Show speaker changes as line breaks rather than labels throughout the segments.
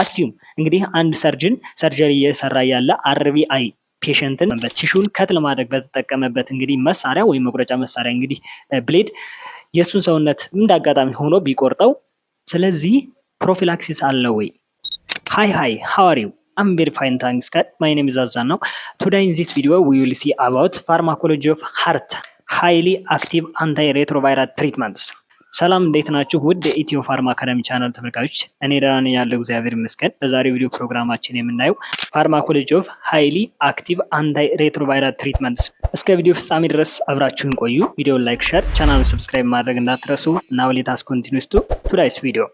አስዩም እንግዲህ አንድ ሰርጀሪ እየሰራ ያለ አርቢአይ ፔሸንትን በቲሹን ከት ለማድረግ በተጠቀመበት እንግዲህ መሳሪያ ወይም መቁረጫ መሳሪያ እንግዲህ ብሌድ የሱን ሰውነት እንዳጋጣሚ ሆኖ ቢቆርጠው ስለዚህ ፕሮፊላክሲስ አለ ወይ? ሃይ how are you? I'm very fine, thanks God. My name is Azan now. Today in this video we will see about pharmacology of heart highly active antiretroviral treatments. ሰላም እንዴት ናችሁ? ውድ የኢትዮ ፋርማ አካዳሚ ቻናል ተመልካቾች፣ እኔ ደህና ነኝ ያለው እግዚአብሔር ይመስገን። በዛሬው ቪዲዮ ፕሮግራማችን የምናየው ፋርማኮሎጂ ኦፍ ሃይሊ አክቲቭ አንታይ ሬትሮቫይራል ትሪትመንትስ። እስከ ቪዲዮ ፍጻሜ ድረስ አብራችሁን ቆዩ። ቪዲዮውን ላይክ፣ ሼር፣ ቻናሉን ሰብስክራይብ ማድረግ እንዳትረሱ። ናው ሌት አስ ኮንቲኒዩስ ቱ ቱዴይስ ቪዲዮ።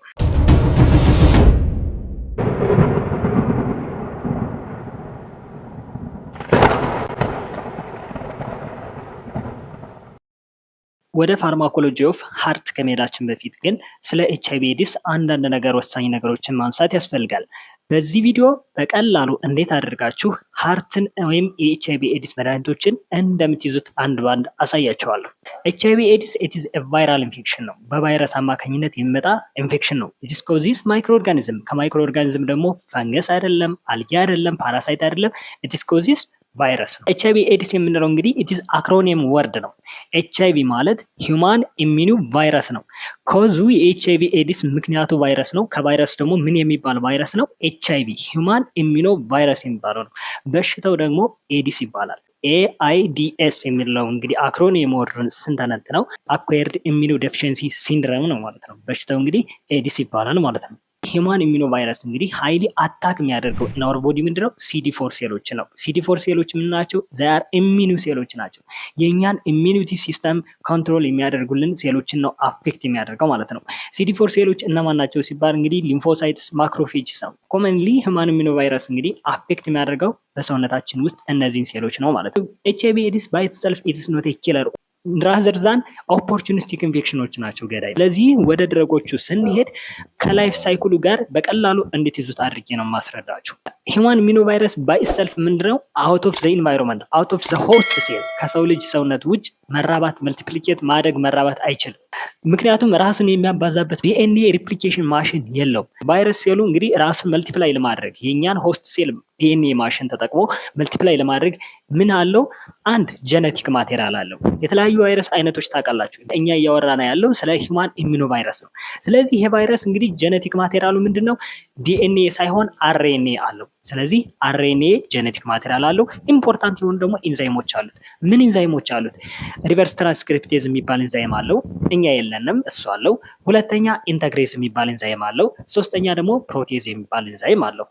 ወደ ፋርማኮሎጂ ኦፍ ሃርት ከመሄዳችን በፊት ግን ስለ ኤችአይቪ ኤዲስ አንዳንድ ወሳኝ ነገሮችን ማንሳት ያስፈልጋል። በዚህ ቪዲዮ በቀላሉ እንዴት አድርጋችሁ ሃርትን ወይም የኤችአይቪ ኤዲስ መድኃኒቶችን እንደምትይዙት አንድ ባንድ አሳያቸዋለሁ። ኤችአይቪ ኤዲስ ኢዝ ኤ ቫይራል ኢንፌክሽን ነው። በቫይረስ አማካኝነት የሚመጣ ኢንፌክሽን ነው። ኢትስ ኮዚስ ማይክሮ ኦርጋኒዝም። ከማይክሮ ኦርጋኒዝም ደግሞ ፈንገስ አይደለም፣ አልጌ አይደለም፣ ፓራሳይት አይደለም። ኢትስ ኮዚስ ቫይረስ ነው። ኤችአይቪ ኤዲስ የምንለው እንግዲህ ኢትስ አክሮኒየም ወርድ ነው። ኤችአይቪ ማለት ሂውማን ኢሚኒ ቫይረስ ነው። ኮዙ የኤችአይቪ ኤዲስ ምክንያቱ ቫይረስ ነው። ከቫይረስ ደግሞ ምን የሚባል ቫይረስ ነው? ኤችአይቪ ሂውማን ኢሚኖ ቫይረስ የሚባለው ነው። በሽታው ደግሞ ኤዲስ ይባላል። ኤአይዲኤስ የሚለው እንግዲህ አክሮኒየም ወርድን ስንተነት ነው አኳየርድ ኢሚኖ ዴፊሺየንሲ ሲንድሮም ነው ማለት ነው። በሽታው እንግዲህ ኤዲስ ይባላል ማለት ነው። ሂውማን ኢሚኖ ቫይረስ እንግዲህ ሃይሊ አታክ የሚያደርገው ኢን አወር ቦዲ ምንድነው? CD4 ሴሎች ነው። CD4 ሴሎች ምን ናቸው? ዛር ኢሚኒ ሴሎች ናቸው። የኛን ኢሚኒቲ ሲስተም ኮንትሮል የሚያደርጉልን ሴሎችን ነው አፌክት የሚያደርገው ማለት ነው። CD4 ሴሎች እነማን ናቸው ሲባል እንግዲህ ሊምፎሳይትስ፣ ማክሮፌጅስ ነው። ኮመንሊ ሂውማን ኢሚኖ ቫይረስ እንግዲህ አፌክት የሚያደርገው በሰውነታችን ውስጥ እነዚህን ሴሎች ነው ማለት ነው። ኤችአይቪ ኤዲስ ባይ ኢትሰልፍ ኢትስ ኖት ኤ ኪለር ራዘር ዛን ኦፖርቹኒስቲክ ኢንፌክሽኖች ናቸው ገዳይ። ስለዚህ ወደ ድረጎቹ ስንሄድ ከላይፍ ሳይክሉ ጋር በቀላሉ እንድትይዙት አድርጌ ነው ማስረዳችሁ። ሂውማን ኢሚኖ ቫይረስ ባይ ኢትሰልፍ ምንድነው? አውት ኦፍ ዘ ኢንቫይሮንመንት አውት ኦፍ ዘ ሆስት ሴል ከሰው ልጅ ሰውነት ውጭ መራባት መልቲፕሊኬት ማደግ መራባት አይችልም። ምክንያቱም ራሱን የሚያባዛበት ዲኤንኤ ሪፕሊኬሽን ማሽን የለውም። ቫይረስ ሴሉ እንግዲህ ራሱን መልቲፕላይ ለማድረግ የኛን ሆስት ሴል ዲኤንኤ ማሽን ተጠቅሞ መልቲፕላይ ለማድረግ ምን አለው? አንድ ጄኔቲክ ማቴሪያል አለው። የተለያዩ ቫይረስ አይነቶች ታውቃላችሁ። እኛ እያወራን ያለው ስለ ሂውማን ኢሚኖ ቫይረስ ነው። ስለዚህ ይሄ ቫይረስ እንግዲህ ጄኔቲክ ማቴሪያሉ ምንድነው? ዲኤንኤ ሳይሆን አርኤንኤ አለው። ስለዚህ አርኤንኤ ጄኔቲክ ማቴሪያል አለው። ኢምፖርታንት የሆኑ ደግሞ ኢንዛይሞች አሉት። ምን ኢንዛይሞች አሉት? ሪቨርስ ትራንስክሪፕቴዝ የሚባል ኢንዛይም አለው። እኛ የለንም፣ እሱ አለው። ሁለተኛ ኢንተግሬዝ የሚባል ኢንዛይም አለው። ሶስተኛ ደግሞ ፕሮቴዝ የሚባል ኢንዛይም አለው።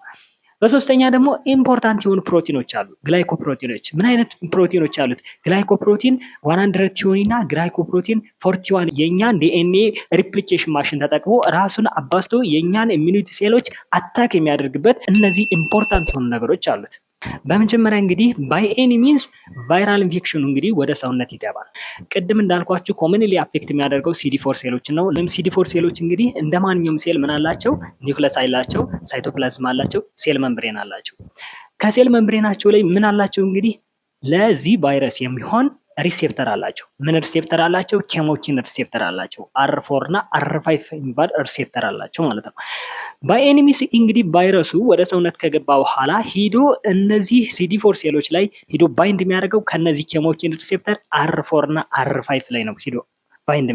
በሶስተኛ ደግሞ ኢምፖርታንት የሆኑ ፕሮቲኖች አሉ። ግላይኮፕሮቲኖች። ምን አይነት ፕሮቲኖች አሉት? ግላይኮፕሮቲን 120 እና ግላይኮፕሮቲን 41 የኛን ዲኤንኤ ሪፕሊኬሽን ማሽን ተጠቅሞ ራሱን አባዝቶ የኛን ኢሚኒቲ ሴሎች አታክ የሚያደርግበት እነዚህ ኢምፖርታንት የሆኑ ነገሮች አሉት። በመጀመሪያ እንግዲህ ባይ ኤኒ ሚንስ ቫይራል ኢንፌክሽኑ እንግዲህ ወደ ሰውነት ይገባል። ቅድም እንዳልኳችሁ ኮመንሊ አፌክት የሚያደርገው CD4 ሴሎች ነው። CD4 ሴሎች እንግዲህ እንደማንኛውም ሴል ምን አላቸው? ኒውክለስ አላቸው፣ ሳይቶፕላዝም አላቸው፣ ሴል መምብሬን አላቸው። ከሴል መምብሬናቸው ላይ ምን አላቸው? እንግዲህ ለዚህ ቫይረስ የሚሆን ሪሴፕተር አላቸው። ምን ሪሴፕተር አላቸው? ኬሞኪን ሪሴፕተር አላቸው። R4 እና R5 የሚባል ሪሴፕተር አላቸው ማለት ነው። በኤኒሚስ እንግዲህ ቫይረሱ ወደ ሰውነት ከገባ በኋላ ሂዶ እነዚህ CD4 ሴሎች ላይ ሂዶ ባይንድ የሚያደርገው ከነዚህ ኬሞኪን ሪሴፕተር R4 እና R5 ላይ ነው ሂዶ ባይንድ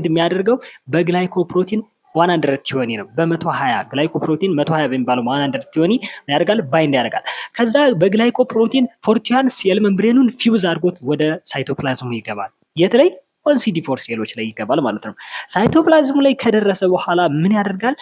የሚያደርገው በግላይኮፕሮቲን 120 ነው። በ120 ግላይኮፕሮቲን 120 በሚባለው 120 ያደርጋል፣ ባይንድ ያደርጋል። ከዛ በግላይኮፕሮቲን 41 ሴል መምብሬኑን ፊውዝ አድርጎት ወደ ሳይቶፕላዝሙ ይገባል። የት ላይ? ኦን CD4 ሴሎች ላይ ይገባል ማለት ነው። ሳይቶፕላዝሙ ላይ ከደረሰ በኋላ ምን ያደርጋል?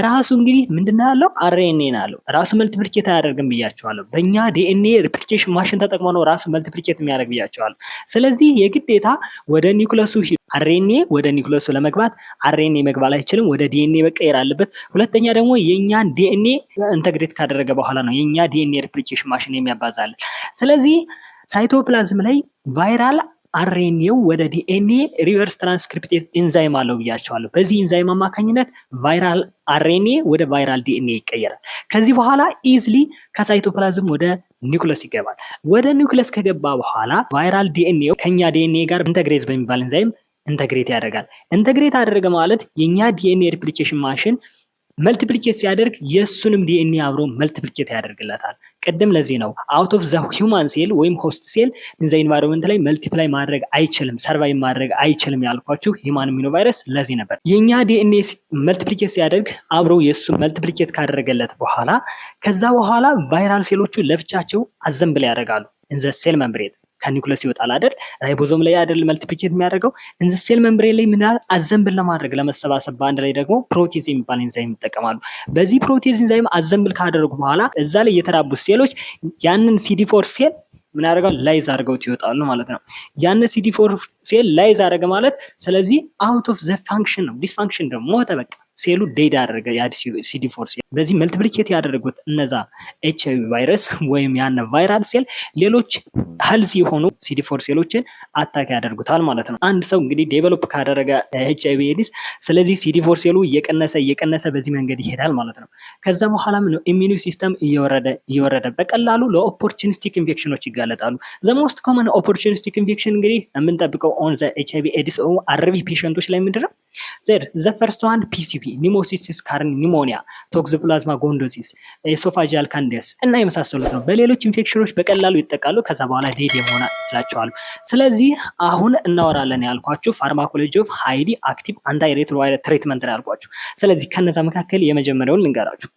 ራሱ እንግዲህ ምንድነው ያለው? አርኤንኤ ነው ያለው። ራሱ መልቲፕሊኬት አያደርግም ብያቸዋለሁ። በእኛ ዲኤንኤ ሪፕሊኬሽን ማሽን ተጠቅሞ ነው ራሱ መልቲፕሊኬት የሚያደርግ ብያቸዋለሁ። ስለዚህ የግዴታ ወደ ኒውክለሱ አርኤንኤ ወደ ኒውክለሱ ለመግባት አርኤንኤ መግባት አይችልም፣ ወደ ዲኤንኤ መቀየር አለበት። ሁለተኛ ደግሞ የኛን ዲኤንኤ ኢንተግሬት ካደረገ በኋላ ነው የኛ ዲኤንኤ ሪፕሊኬሽን ማሽን የሚያባዛልን። ስለዚህ ሳይቶፕላዝም ላይ ቫይራል አርኤንኤው ወደ ዲኤንኤ ሪቨርስ ትራንስክሪፕቴዝ ኢንዛይም አለው ብያቸዋለሁ። በዚህ ኢንዛይም አማካኝነት ቫይራል አርኤንኤ ወደ ቫይራል ዲኤንኤ ይቀየራል። ከዚህ በኋላ ኢዝሊ ከሳይቶፕላዝም ወደ ኒውክለስ ይገባል። ወደ ኒውክለስ ከገባ በኋላ ቫይራል ዲኤንኤው ከኛ ዲኤንኤ ጋር ኢንተግሬዝ በሚባል ኢንዛይም ኢንተግሬት ያደርጋል። ኢንተግሬት አደረገ ማለት የኛ ዲኤንኤ ሪፕሊኬሽን ማሽን መልቲፕሊኬት ሲያደርግ የሱንም ዲኤንኤ አብሮ መልቲፕሊኬት ያደርግለታል። ቅድም ለዚህ ነው አውት ኦፍ ዘ ሂውማን ሴል ወይም ሆስት ሴል ኢን ዘ ኢንቫይሮንመንት ላይ መልቲፕላይ ማድረግ አይችልም፣ ሰርቫይቭ ማድረግ አይችልም ያልኳችሁ ሂውማን ኢሚኖ ቫይረስ ለዚህ ነበር። የኛ ዲኤንኤ መልቲፕሊኬት ሲያደርግ አብሮ የሱ መልቲፕሊኬት ካደረገለት በኋላ ከዛ በኋላ ቫይራል ሴሎቹ ለብቻቸው አዘምብል ያደርጋሉ ኢን ዘ ሴል መምብሬን ከኒውክለስ ይወጣል አይደል? ራይቦዞም ላይ አይደል መልቲፕሊኬት የሚያደርገው ኢን ዘ ሴል መምብሬን ላይ ምን አዘምብል ለማድረግ ለመሰባሰብ በአንድ ላይ ደግሞ ፕሮቴዝ የሚባል ኤንዛይም ይጠቀማሉ። በዚህ ፕሮቴዝ ኤንዛይም አዘምብል ካደረጉ በኋላ እዛ ላይ የተራቡት ሴሎች ያንን CD4 ሴል ምን ያደርጋል? ላይዝ አድርገውት ይወጣሉ ማለት ነው። ያንን CD4 ሴል ላይዝ አደረገ ማለት ስለዚህ አውት ኦፍ ዘ ፋንክሽን ነው። ዲስፋንክሽን ደግሞ ሞተ በቃ ሴሉ ዴድ አደረገ ያ CD4 ሴል። በዚህ መልቲፕሊኬት ያደረጉት እነዛ HIV ቫይረስ ወይም ያን ቫይራል ሴል ሌሎች ሄልዚ የሆኑ CD4 ሴሎችን አታክ ያደርጉታል ማለት ነው። አንድ ሰው እንግዲህ ዴቨሎፕ ካደረገ HIV ኤዲስ ስለዚህ CD4 ሴሉ እየቀነሰ በዚህ መንገድ ይሄዳል ማለት ነው። ከዛ በኋላ ምን ነው ኢሚዩን ሲስተም እየወረደ በቀላሉ ለኦፖርቹኒስቲክ ኢንፌክሽኖች ይጋለጣሉ። ዘ ሞስት ኮመን ኦፖርቹኒስቲክ ኢንፌክሽን እንግዲህ የምንጠብቀው ኦን ዘ HIV ኤዲስ አርቪ ፔሸንቶች ላይ ምንድነው ዘ ፈርስት ዋን PCP ኒሞሲስቲስ ካርን ኒሞኒያ ቶክሶፕላዝማ ጎንዶሲስ ኤሶፋጂያል ካንዲስ እና የመሳሰሉት ነው። በሌሎች ኢንፌክሽኖች በቀላሉ ይጠቃሉ። ከዛ በኋላ ዴድ የመሆን ይችላቸዋል። ስለዚህ አሁን እናወራለን ያልኳችሁ ፋርማኮሎጂ ኦፍ ሃይሊ አክቲቭ አንታይ ሬትሮቫይራል ትሪትመንት ነው ያልኳችሁ። ስለዚህ ከነዛ መካከል የመጀመሪያውን ልንገራችሁ።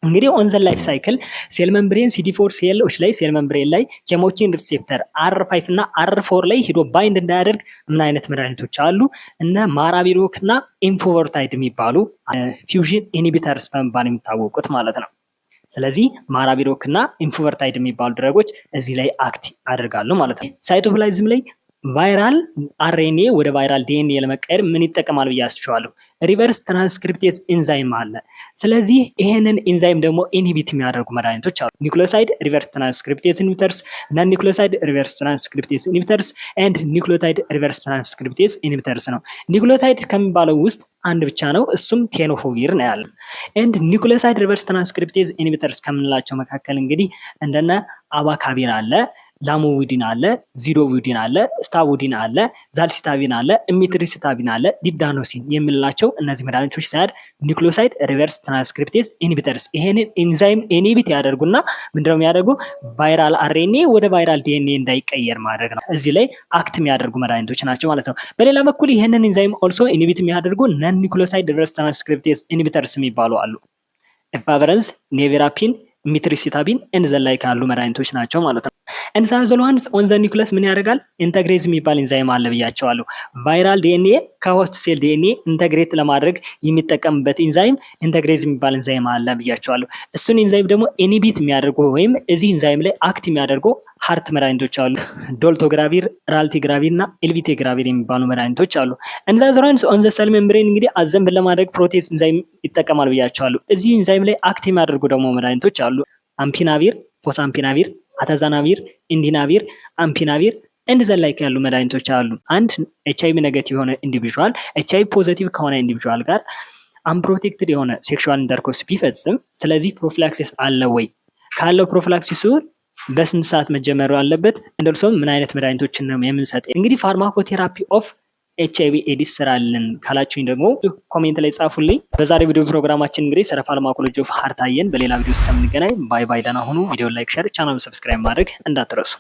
እንግዲህ ኦን ዘ ላይፍ ሳይክል ሴል መምብሬን CD4 ሴሎች ላይ ሴል መምብሬን ላይ ኬሞኪን ሪሴፕተር R5 እና R4 ላይ ሂዶ ባይንድ እንዳያደርግ ምን አይነት መድኃኒቶች አሉ? እነ ማራቢሮክ እና ኢንፎቨርታይድ የሚባሉ ፊውዥን ኢንሂቢተርስ በመባል የሚታወቁት ማለት ነው። ስለዚህ ማራቢሮክ እና ኢንፎቨርታይድ የሚባሉ ድረጎች እዚህ ላይ አክት ያደርጋሉ ማለት ነው። ሳይቶፕላዝም ላይ ቫይራል RNA ወደ ቫይራል DNA ለመቀየር ምን ይጠቀማል ብያችኋለሁ? ሪቨርስ ትራንስክሪፕቴዝ ኤንዛይም አለ። ስለዚህ ይሄንን ኤንዛይም ደግሞ ኢንሂቢት የሚያደርጉ መድኃኒቶች አሉ። ኒውክሊዮሳይድ ሪቨርስ ትራንስክሪፕቴዝ ኢንሂቢተርስ፣ ናን ኒውክሊዮሳይድ ሪቨርስ ትራንስክሪፕቴዝ ኢንሂቢተርስ ኤንድ ኒውክሊዮታይድ ሪቨርስ ትራንስክሪፕቴዝ ኢንሂቢተርስ ነው። ኒውክሊዮታይድ ከሚባለው ውስጥ አንድ ብቻ ነው፣ እሱም ቴኖፎቪር ነው ያለው። ኤንድ ኒውክሊዮሳይድ ሪቨርስ ትራንስክሪፕቴዝ ኢንሂቢተርስ ከምንላቸው መካከል እንግዲህ እንደነ አባካቢር አለ፣ ላሞቪዲን አለ፣ ዚዶቪዲን አለ፣ ስታቮዲን አለ፣ ዛልሲታቪን አለ፣ ኢሚትሪሲታቪን አለ፣ ዲዳኖሲን የምንላቸው እነዚህ መድኃኒቶች ሳይድ ኒውክሊዮሳይድ ሪቨርስ ትራንስክሪፕቴዝ ኢንሂቢተርስ ይሄንን ኤንዛይም ኢንሂቢት ያደርጉና ምንድነው የሚያደርጉ? ቫይራል RNA ወደ ቫይራል DNA እንዳይቀየር ማድረግ ነው። እዚህ ላይ አክት የሚያደርጉ መድኃኒቶች ናቸው ማለት ነው። በሌላ በኩል ይሄንን ኤንዛይም ኦልሶ ኢንሂቢት የሚያደርጉ ነን ኒውክሊዮሳይድ ሪቨርስ ትራንስክሪፕቴዝ ኢንሂቢተርስ የሚባሉ አሉ። ኤፋቨረንስ፣ ኔቪራፒን፣ ሚትሪሲታቢን እንዘላይ ካሉ መድኃኒቶች ናቸው ማለት ነው። ኤንዛይም ዋንስ ኦን ዘ ኒውክለስ ምን ያደርጋል? ኢንተግሬዝ የሚባል ኤንዛይም አለ ብያቸዋለሁ። ቫይራል DNA ከሆስት ሴል DNA ኢንተግሬት ለማድረግ የሚጠቀምበት ኤንዛይም ኢንተግሬዝ የሚባል ኤንዛይም አለ ብያቸዋለሁ። እሱን ኤንዛይም ደግሞ ኢንሂቢት የሚያደርጉ ወይም እዚህ ኤንዛይም ላይ አክት የሚያደርጉ ሃርት መድኃኒቶች አሉ። ዶልቶግራቪር፣ ራልቲግራቪር እና ኤልቪቴግራቪር የሚባሉ መድኃኒቶች አሉ። ኤንዛይም ዋንስ ኦን ዘ ሴል ሜምብሬን እንግዲህ አዘምብል ለማድረግ ፕሮቴዝ ኤንዛይም ይጠቀማል ብያቸዋለሁ። እዚህ ኤንዛይም ላይ አክት የሚያደርጉ ደግሞ መድኃኒቶች አሉ። አምፒናቪር፣ ፎሳምፒናቪር፣ አተዛናቪር፣ ኢንዲናቪር፣ አምፒናቪር እንደዘላይክ ያሉ መድኃኒቶች አሉ። አንድ HIV ኔጌቲቭ የሆነ ኢንዲቪጁዋል HIV ፖዚቲቭ ከሆነ ኢንዲቪጁዋል ጋር አንፕሮቴክትድ የሆነ ሴክሹዋል ኢንተርኮርስ ቢፈጽም ስለዚህ ፕሮፊላክሲስ አለ ወይ? ካለው ፕሮፊላክሲሱ በስንት ሰዓት መጀመር አለበት? እንደልሶም ምን አይነት መድኃኒቶችን ነው የምንሰጥ? እንግዲህ ፋርማኮቴራፒ ኦፍ HIV ኤዲስ ስራልን ካላችሁኝ ደግሞ ኮሜንት ላይ ጻፉልኝ። በዛሬ ቪዲዮ ፕሮግራማችን እንግዲህ ስለ ፋርማኮሎጂ ኦፍ ሃርት አየን። በሌላ ቪዲዮ እስከምንገናኝ ባይ ባይ፣ ደህና ሁኑ። ቪዲዮ ላይክ፣ ሼር፣ ቻናሉን ሰብስክራይብ ማድረግ እንዳትረሱ።